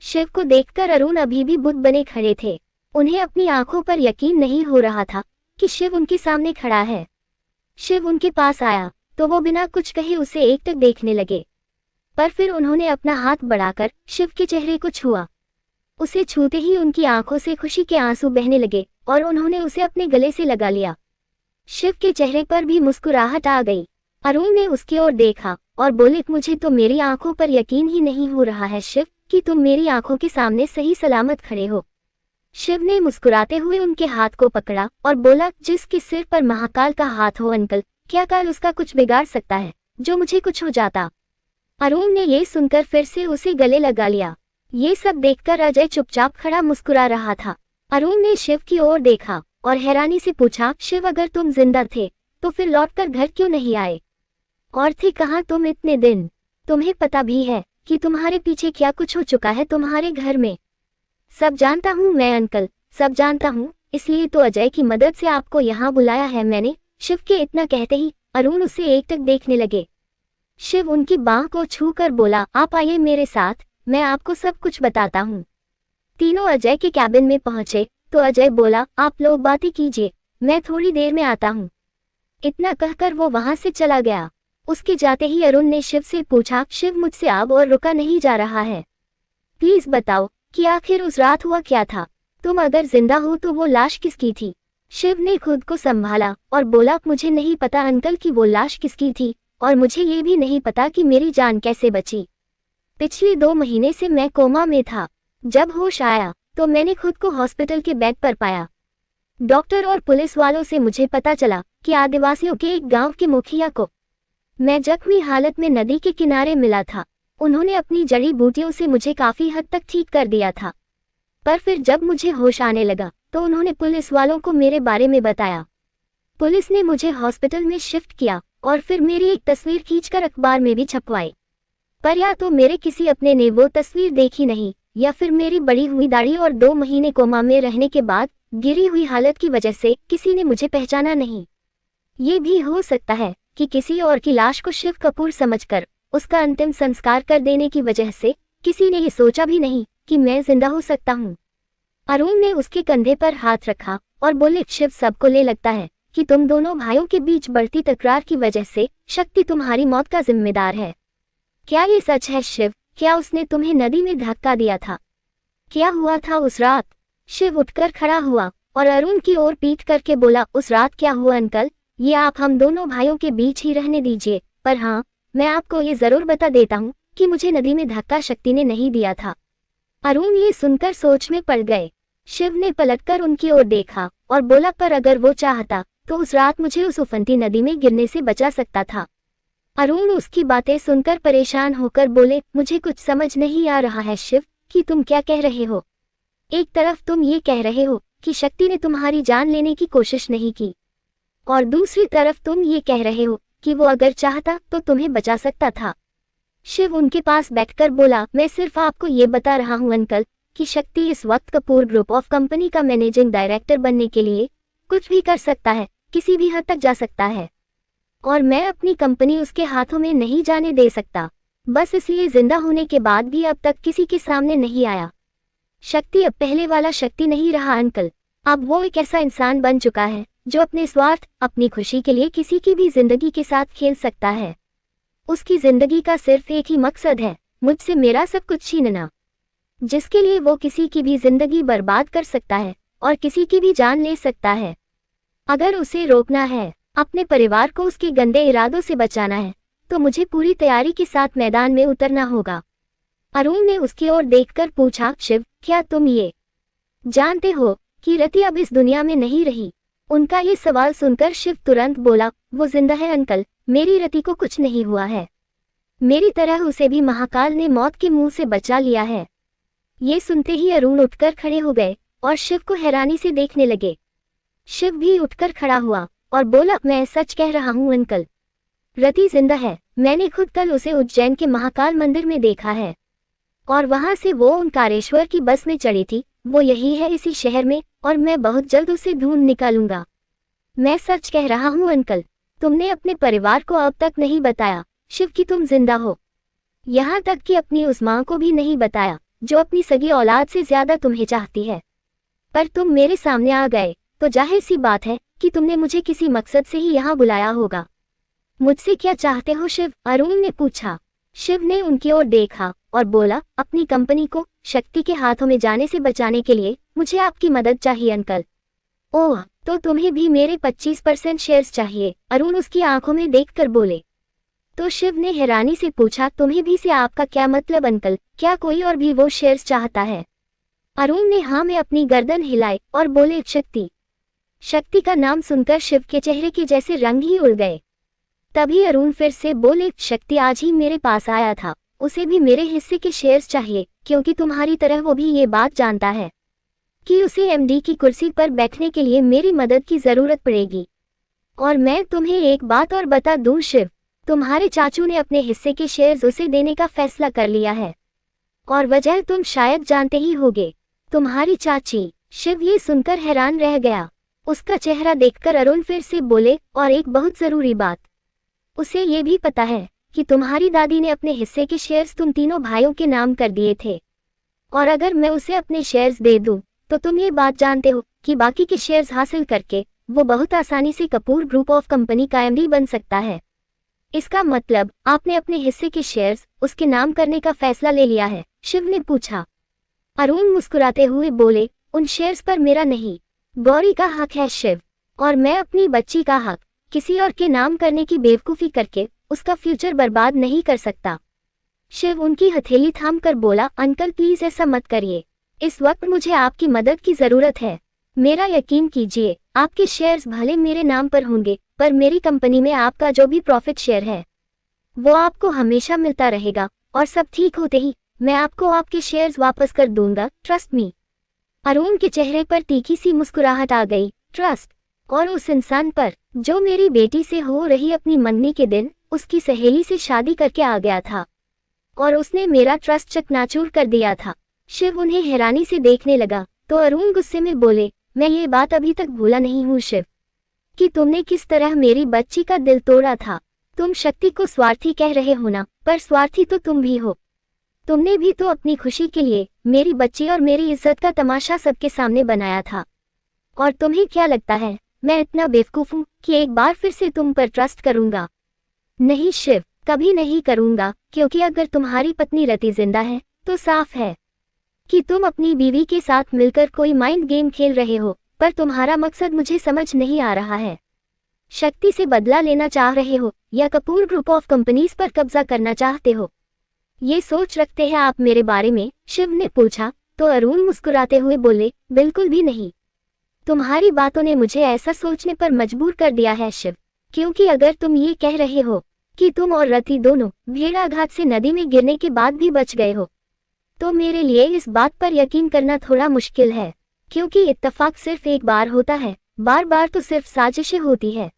शिव को देखकर अरुण अभी भी बुत बने खड़े थे। उन्हें अपनी आंखों पर यकीन नहीं हो रहा था कि शिव उनके सामने खड़ा है। शिव उनके पास आया तो वो बिना कुछ कहे उसे एकटक देखने लगे, पर फिर उन्होंने अपना हाथ बढ़ाकर शिव के चेहरे को छुआ। उसे छूते ही उनकी आंखों से खुशी के आंसू बहने लगे और उन्होंने उसे अपने गले से लगा लिया। शिव के चेहरे पर भी मुस्कुराहट आ गई। अरुण ने उसकी ओर देखा और बोले, मुझे तो मेरी आंखों पर यकीन ही नहीं हो रहा है शिव कि तुम मेरी आंखों के सामने सही सलामत खड़े हो। शिव ने मुस्कुराते हुए उनके हाथ को पकड़ा और बोला, जिसके सिर पर महाकाल का हाथ हो अंकल, क्या काल उसका कुछ बिगाड़ सकता है जो मुझे कुछ हो जाता। अरुण ने ये सुनकर फिर से उसे गले लगा लिया। ये सब देखकर अजय चुपचाप खड़ा मुस्कुरा रहा था। अरुण ने शिव की ओर देखा और हैरानी से पूछा, शिव अगर तुम जिंदा थे तो फिर लौटकर घर क्यों नहीं आए, और थे कहाँ तुम इतने दिन? तुम्हें पता भी है कि तुम्हारे पीछे क्या कुछ हो चुका है तुम्हारे घर में? सब जानता हूँ मैं अंकल, सब जानता हूँ, इसलिए तो अजय की मदद से आपको यहाँ बुलाया है मैंने। शिव के इतना कहते ही अरुण उसे एकटक देखने लगे। शिव उनकी बांह को छूकर बोला, आप आइए मेरे साथ, मैं आपको सब कुछ बताता हूँ। तीनों अजय के कैबिन में पहुंचे तो अजय बोला, आप लोग बातें कीजिए, मैं थोड़ी देर में आता हूँ। इतना कहकर वो वहां से चला गया। उसके जाते ही अरुण ने शिव से पूछा, शिव मुझसे अब और रुका नहीं जा रहा है, प्लीज बताओ कि आखिर उस रात हुआ क्या था? तुम अगर जिंदा हो तो वो लाश किसकी थी? शिव ने खुद को संभाला और बोला, मुझे नहीं पता अंकल कि वो लाश किसकी थी, और मुझे ये भी नहीं पता कि मेरी जान कैसे बची। पिछले 2 महीने से मैं कोमा में था। जब होश आया तो मैंने खुद को हॉस्पिटल के बेड पर पाया। डॉक्टर और पुलिस वालों से मुझे पता चला कि आदिवासियों के एक गांव के मुखिया को मैं जख्मी हालत में नदी के किनारे मिला था। उन्होंने अपनी जड़ी बूटियों से मुझे काफी हद तक ठीक कर दिया था, पर फिर जब मुझे होश आने लगा तो उन्होंने पुलिस वालों को मेरे बारे में बताया। पुलिस ने मुझे हॉस्पिटल में शिफ्ट किया और फिर मेरी एक तस्वीर खींचकर अखबार में भी छपवाई, पर या तो मेरे किसी अपने ने वो तस्वीर देखी नहीं, या फिर मेरी बड़ी हुई दाढ़ी और 2 महीने कोमा में रहने के बाद गिरी हुई हालत की वजह से किसी ने मुझे पहचाना नहीं। ये भी हो सकता है कि किसी और की लाश को शिव कपूर समझकर उसका अंतिम संस्कार कर देने की वजह से किसी ने ये सोचा भी नहीं कि मैं जिंदा हो सकता हूँ। अरुण ने उसके कंधे पर हाथ रखा और बोले, शिव सबको ले लगता है कि तुम दोनों भाइयों के बीच बढ़ती तकरार की वजह से शक्ति तुम्हारी मौत का जिम्मेदार है। क्या ये सच है शिव? क्या उसने तुम्हें नदी में धक्का दिया था? क्या हुआ था उस रात? शिव उठकर खड़ा हुआ और अरुण की ओर पीट करके बोला, उस रात क्या हुआ अंकल, ये आप हम दोनों भाइयों के बीच ही रहने दीजिए, पर हाँ, मैं आपको ये जरूर बता देता हूँ कि मुझे नदी में धक्का शक्ति ने नहीं दिया था। अरुण ये सुनकर सोच में पड़ गए। शिव ने पलटकर उनकी ओर देखा और बोला, पर अगर वो चाहता तो उस रात मुझे उस उफनती नदी में गिरने से बचा सकता था। अरुण उसकी बातें सुनकर परेशान होकर बोले, मुझे कुछ समझ नहीं आ रहा है शिव कि तुम क्या कह रहे हो। एक तरफ तुम ये कह रहे हो कि शक्ति ने तुम्हारी जान लेने की कोशिश नहीं की, और दूसरी तरफ तुम ये कह रहे हो कि वो अगर चाहता तो तुम्हें बचा सकता था। शिव उनके पास बैठकर बोला, मैं सिर्फ आपको ये बता रहा हूँ अंकल कि शक्ति इस वक्त कपूर ग्रुप ऑफ कंपनी का मैनेजिंग डायरेक्टर बनने के लिए कुछ भी कर सकता है, किसी भी हद तक जा सकता है, और मैं अपनी कंपनी उसके हाथों में नहीं जाने दे सकता। बस इसलिए जिंदा होने के बाद भी अब तक किसी के सामने नहीं आया। शक्ति अब पहले वाला शक्ति नहीं रहा अंकल, अब वो एक ऐसा इंसान बन चुका है जो अपने स्वार्थ, अपनी खुशी के लिए किसी की भी जिंदगी के साथ खेल सकता है। उसकी जिंदगी का सिर्फ एक ही मकसद है, मुझसे मेरा सब कुछ छीनना, जिसके लिए वो किसी की भी जिंदगी बर्बाद कर सकता है और किसी की भी जान ले सकता है। अगर उसे रोकना है, अपने परिवार को उसके गंदे इरादों से बचाना है, तो मुझे पूरी तैयारी के साथ मैदान में उतरना होगा। अरुण ने उसकी ओर देखकर पूछा, शिव क्या तुम ये जानते हो कि रति अब इस दुनिया में नहीं रही? उनका ये सवाल सुनकर शिव तुरंत बोला, वो जिंदा है अंकल, मेरी रति को कुछ नहीं हुआ है, मेरी तरह उसे भी महाकाल ने मौत के मुंह से बचा लिया है। ये सुनते ही अरुण उठकर खड़े हो गए और शिव को हैरानी से देखने लगे। शिव भी उठकर खड़ा हुआ और बोला, मैं सच कह रहा हूँ अंकल, रति जिंदा है। मैंने खुद कल उसे उज्जैन के महाकाल मंदिर में देखा है, और वहां से वो ओंकारेश्वर की बस में चढ़ी थी। वो यही है इसी शहर में, और मैं बहुत जल्द उसे ढूंढ निकालूंगा। मैं सच कह रहा हूँ अंकल, तुमने अपने परिवार को अब तक नहीं बताया शिव कि तुम जिंदा हो, यहाँ तक कि अपनी उस माँ को भी नहीं बताया जो अपनी सगी औलाद से ज्यादा तुम्हें चाहती है। पर तुम मेरे सामने आ गए तो जाहिर सी बात है कि तुमने मुझे किसी मकसद से ही यहाँ बुलाया होगा। मुझसे क्या चाहते हो शिव? अरुण ने पूछा। शिव ने उनकी ओर देखा और बोला, अपनी कंपनी को शक्ति के हाथों में जाने से बचाने के लिए मुझे आपकी मदद चाहिए अंकल। ओह, तो तुम्हें भी मेरे 25% शेयर्स चाहिए? अरुण उसकी आंखों में देखकर बोले। तो शिव ने हैरानी से पूछा, तुम्हें भी से आपका क्या मतलब अंकल? क्या कोई और भी वो शेयर्स चाहता है? अरुण ने हाँ में अपनी गर्दन हिलाई और बोले, शक्ति। शक्ति का नाम सुनकर शिव के चेहरे के जैसे रंग ही उड़ गए। तभी अरुण फिर से बोले, शक्ति आज ही मेरे पास आया था, उसे भी मेरे हिस्से के शेयर्स चाहिए, क्योंकि तुम्हारी तरह वो भी ये बात जानता है कि उसे एमडी की कुर्सी पर बैठने के लिए मेरी मदद की जरूरत पड़ेगी। और मैं तुम्हें एक बात और बता दूं शिव, तुम्हारे चाचू ने अपने हिस्से के शेयर्स उसे देने का फैसला कर लिया है, और वजह तुम शायद जानते ही होगे, तुम्हारी चाची। शिव ये सुनकर हैरान रह गया। उसका चेहरा देखकर अरुण फिर से बोले, और एक बहुत जरूरी बात, उसे ये भी पता है कि तुम्हारी दादी ने अपने हिस्से के शेयर्स तुम तीनों भाइयों के नाम कर दिए थे, और अगर मैं उसे अपने शेयर्स दे दूं तो तुम ये बात जानते हो कि बाकी के शेयर्स हासिल करके वो बहुत आसानी से कपूर ग्रुप ऑफ कंपनी का एमडी बन सकता है। इसका मतलब आपने अपने हिस्से के शेयर्स उसके नाम करने का फैसला ले लिया है? शिव ने पूछा। अरुण मुस्कुराते हुए बोले, उन शेयर्स पर मेरा नहीं, गौरी का हक है शिव, और मैं अपनी बच्ची का हक किसी और के नाम करने की बेवकूफ़ी करके उसका फ्यूचर बर्बाद नहीं कर सकता। शिव उनकी हथेली थाम कर बोला, अंकल प्लीज ऐसा मत करिए, इस वक्त मुझे आपकी मदद की जरूरत है। मेरा यकीन कीजिए, आपके शेयर्स भले मेरे नाम पर होंगे, पर मेरी कंपनी में आपका जो भी प्रॉफिट शेयर है वो आपको हमेशा मिलता रहेगा, और सब ठीक होते ही मैं आपको आपके शेयर्स वापस कर दूंगा, ट्रस्ट मी। अरुण के चेहरे पर तीखी सी मुस्कुराहट आ गई। ट्रस्ट? और उस इंसान पर जो मेरी बेटी से हो रही अपनी मंगनी के दिन उसकी सहेली से शादी करके आ गया था, और उसने मेरा ट्रस्ट चकनाचूर कर दिया था। शिव उन्हें हैरानी से देखने लगा तो अरुण गुस्से में बोले, मैं ये बात अभी तक भूला नहीं हूँ शिव, कि तुमने किस तरह मेरी बच्ची का दिल तोड़ा था। तुम शक्ति को स्वार्थी कह रहे हो ना, पर स्वार्थी तो तुम भी हो। तुमने भी तो अपनी खुशी के लिए मेरी बच्ची और मेरी इज्जत का तमाशा सबके सामने बनाया था। और तुम्हें क्या लगता है मैं इतना बेवकूफ हूँ कि एक बार फिर से तुम पर ट्रस्ट करूंगा? नहीं शिव, कभी नहीं करूंगा, क्योंकि अगर तुम्हारी पत्नी रति जिंदा है तो साफ है कि तुम अपनी बीवी के साथ मिलकर कोई माइंड गेम खेल रहे हो, पर तुम्हारा मकसद मुझे समझ नहीं आ रहा है। शक्ति से बदला लेना चाह रहे हो या कपूर ग्रुप ऑफ कंपनीज पर कब्जा करना चाहते हो? ये सोच रखते हैं आप मेरे बारे में? शिव ने पूछा। तो अरुण मुस्कुराते हुए बोले, बिल्कुल भी नहीं। तुम्हारी बातों ने मुझे ऐसा सोचने पर मजबूर कर दिया है शिव, क्योंकि अगर तुम ये कह रहे हो कि तुम और रति दोनों भेड़ाघात से नदी में गिरने के बाद भी बच गए हो, तो मेरे लिए इस बात पर यकीन करना थोड़ा मुश्किल है, क्योंकि इत्तेफाक सिर्फ एक बार होता है, बार बार तो सिर्फ साजिशें होती है।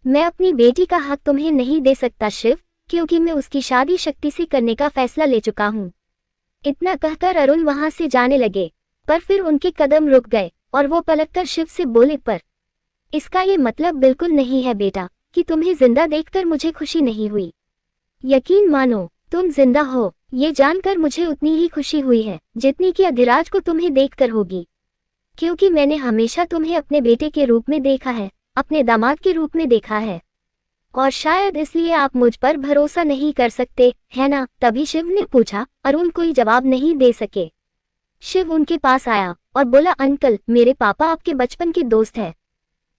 मैं अपनी बेटी का हक तुम्हें नहीं दे सकता शिव, क्योंकि मैं उसकी शादी शक्ति से करने का फैसला ले चुका हूँ। इतना कहकर अरुण वहां से जाने लगे, पर फिर उनके कदम रुक गए और वो पलटकर शिव से बोले, पर इसका ये मतलब बिल्कुल नहीं है बेटा कि तुम्हें जिंदा देखकर मुझे खुशी नहीं हुई। यकीन मानो तुम जिंदा हो ये जानकर मुझे उतनी ही खुशी हुई है जितनी कि अधिराज को तुम्हें देखकर होगी, क्योंकि मैंने हमेशा तुम्हें अपने बेटे के रूप में देखा है, अपने दामाद के रूप में देखा है, और शायद इसलिए आप मुझ पर भरोसा नहीं कर सकते, है ना? तभी शिव ने पूछा। अरुण कोई जवाब नहीं दे सके। शिव उनके पास आया और बोला, अंकल मेरे पापा आपके बचपन के दोस्त हैं,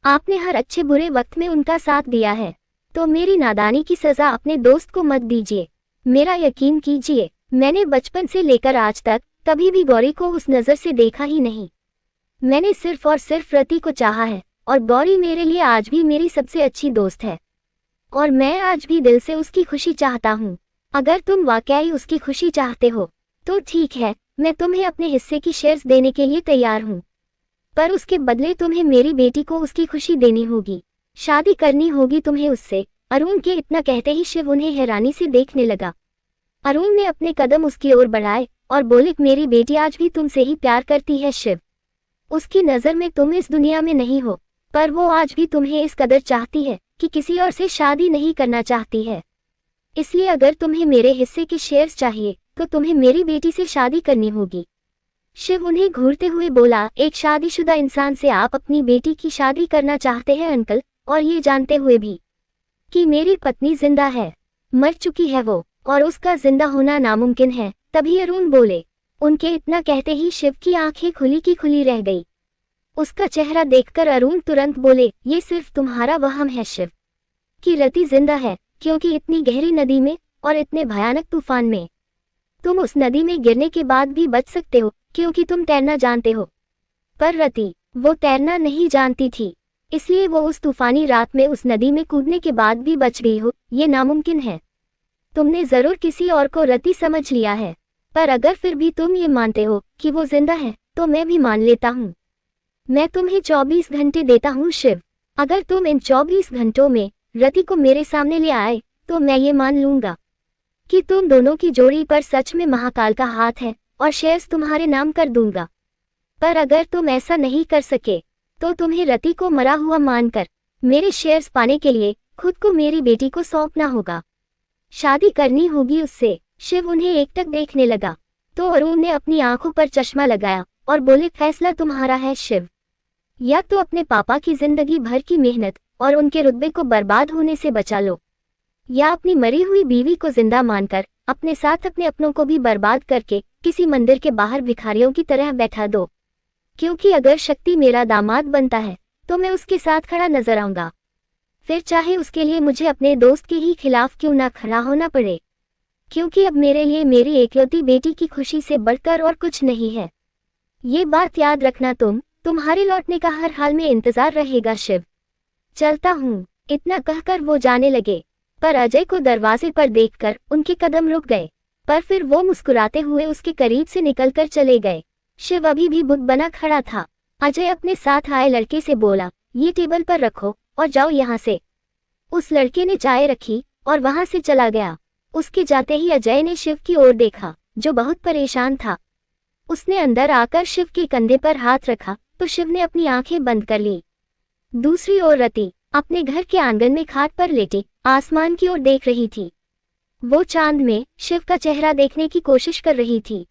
आपने हर अच्छे बुरे वक्त में उनका साथ दिया है, तो मेरी नादानी की सजा अपने दोस्त को मत दीजिए। मेरा यकीन कीजिए, मैंने बचपन से लेकर आज तक कभी भी गौरी को उस नज़र से देखा ही नहीं। मैंने सिर्फ और सिर्फ रति को चाहा है, और गौरी मेरे लिए आज भी मेरी सबसे अच्छी दोस्त है, और मैं आज भी दिल से उसकी खुशी चाहता हूँ। अगर तुम वाकई उसकी खुशी चाहते हो तो ठीक है, मैं तुम्हें अपने हिस्से की शेयर्स देने के लिए तैयार हूँ, पर उसके बदले तुम्हें मेरी बेटी को उसकी खुशी देनी होगी, शादी करनी होगी तुम्हें उससे। अरुण के इतना कहते ही शिव उन्हें हैरानी से देखने लगा। अरुण ने अपने कदम उसकी ओर बढ़ाए और बोले, मेरी बेटी आज भी तुमसे ही प्यार करती है शिव, उसकी नज़र में तुम इस दुनिया में नहीं हो, पर वो आज भी तुम्हें इस कदर चाहती है कि किसी और से शादी नहीं करना चाहती है। इसलिए अगर तुम्हें मेरे हिस्से के शेयर्स चाहिए तो तुम्हें मेरी बेटी से शादी करनी होगी। शिव उन्हें घूरते हुए बोला, एक शादीशुदा इंसान से आप अपनी बेटी की शादी करना चाहते हैं अंकल, और ये जानते हुए भी कि मेरी पत्नी जिंदा है, मर चुकी है वो, और उसका जिंदा होना नामुमकिन है। तभी अरुण बोले। उनके इतना कहते ही शिव की आंखें खुली की खुली रह गई। उसका चेहरा देखकर अरुण तुरंत बोले, ये सिर्फ तुम्हारा वहम है शिव, कि रति जिंदा है, क्योंकि इतनी गहरी नदी में और इतने भयानक तूफान में तुम उस नदी में गिरने के बाद भी बच सकते हो, क्योंकि तुम तैरना जानते हो। पर रति, वो तैरना नहीं जानती थी, इसलिए वो उस तूफानी रात में उस नदी में कूदने के बाद भी बच गई हो, ये नामुमकिन है। तुमने जरूर किसी और को रति समझ लिया है, पर अगर फिर भी तुम ये मानते हो कि वो जिंदा है, तो मैं भी मान लेता हूँ। मैं तुम्हें 24 घंटे देता हूँ शिव। अगर तुम इन 24 घंटों में रति को मेरे सामने ले आए, तो मैं ये मान लूंगा कि तुम दोनों की जोड़ी पर सच में महाकाल का हाथ है, और शेयर्स तुम्हारे नाम कर दूंगा। पर अगर तुम ऐसा नहीं कर सके, तो तुम्हें रति को मरा हुआ मानकर मेरे शेयर्स पाने के लिए खुद को मेरी बेटी को सौंपना होगा, शादी करनी होगी उससे। शिव उन्हें एकटक देखने लगा, तो अरुण ने अपनी आंखों पर चश्मा लगाया और बोले, फैसला तुम्हारा है शिव। या तो अपने पापा की जिंदगी भर की मेहनत और उनके रुतबे को बर्बाद होने से बचा लो, या अपनी मरी हुई बीवी को जिंदा मानकर अपने साथ अपने अपनों को भी बर्बाद करके किसी मंदिर के बाहर भिखारियों की तरह बैठा दो। क्योंकि अगर शक्ति मेरा दामाद बनता है, तो मैं उसके साथ खड़ा नजर आऊंगा, फिर चाहे उसके लिए मुझे अपने दोस्त के ही खिलाफ क्यों ना खड़ा होना पड़े, क्योंकि अब मेरे लिए मेरी एकलौती बेटी की खुशी से बढ़कर और कुछ नहीं है। ये बात याद रखना, तुम्हारे लौटने का हर हाल में इंतजार रहेगा शिव। चलता हूँ। इतना कहकर वो जाने लगे, पर अजय को दरवाजे पर देखकर उनके कदम रुक गए, पर फिर वो मुस्कुराते हुए उसके करीब से निकलकर चले गए। शिव अभी भी बुत बना खड़ा था। अजय अपने साथ आए लड़के से बोला, ये टेबल पर रखो और जाओ यहाँ से। उस लड़के ने चाय रखी और वहां से चला गया। उसके जाते ही अजय ने शिव की ओर देखा, जो बहुत परेशान था। उसने अंदर आकर शिव के कंधे पर हाथ रखा, तो शिव ने अपनी आंखें बंद कर ली। दूसरी ओर रति अपने घर के आंगन में खाट पर लेटी आसमान की ओर देख रही थी। वो चांद में शिव का चेहरा देखने की कोशिश कर रही थी,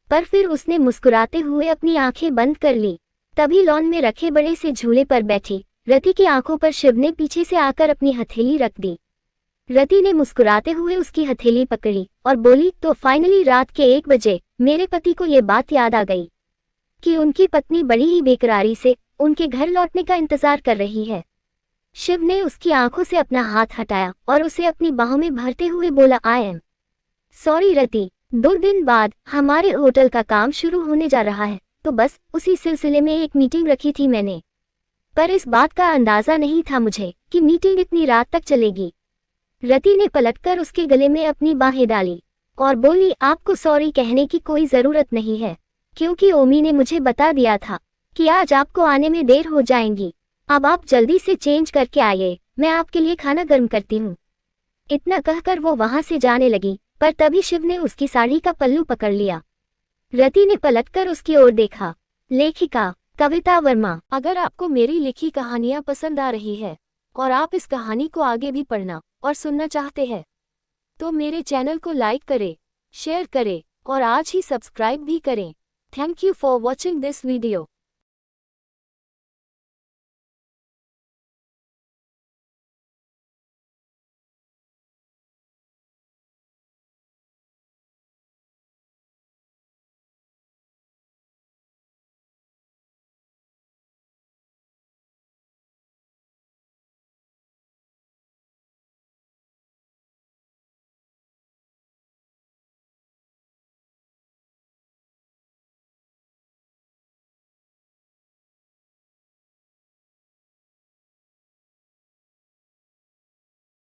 पर फिर उसने मुस्कुराते हुए अपनी आंखें बंद कर ली। तभी लॉन में रखे बड़े से झूले पर बैठी रति की आंखों पर शिव ने पीछे से आकर अपनी हथेली रख दी। रति ने मुस्कुराते हुए उसकी हथेली पकड़ी और बोली, तो फाइनली रात के 1 बजे मेरे पति को ये बात याद आ गई कि उनकी पत्नी बड़ी ही बेकरारी से उनके घर लौटने का इंतजार कर रही है। शिव ने उसकी आंखों से अपना हाथ हटाया और उसे अपनी बाहों में भरते हुए बोला, आई एम सॉरी रति, 2 दिन बाद हमारे होटल का काम शुरू होने जा रहा है, तो बस उसी सिलसिले में एक मीटिंग रखी थी मैंने, पर इस बात का अंदाजा नहीं था मुझे कि मीटिंग इतनी रात तक चलेगी। रति ने पलटकर उसके गले में अपनी बाहें डाली और बोली, आपको सॉरी कहने की कोई जरूरत नहीं है, क्योंकि ओमी ने मुझे बता दिया था कि आज आपको आने में देर हो जाएगी। अब आप जल्दी से चेंज करके आइए, मैं आपके लिए खाना गर्म करती हूँ। इतना कहकर वो वहां से जाने लगी, पर तभी शिव ने उसकी साड़ी का पल्लू पकड़ लिया। रति ने पलटकर उसकी ओर देखा। लेखिका कविता वर्मा। अगर आपको मेरी लिखी कहानियां पसंद आ रही है और आप इस कहानी को आगे भी पढ़ना और सुनना चाहते हैं, तो मेरे चैनल को लाइक करें, शेयर करें और आज ही सब्सक्राइब भी करें। Thank you for watching this video.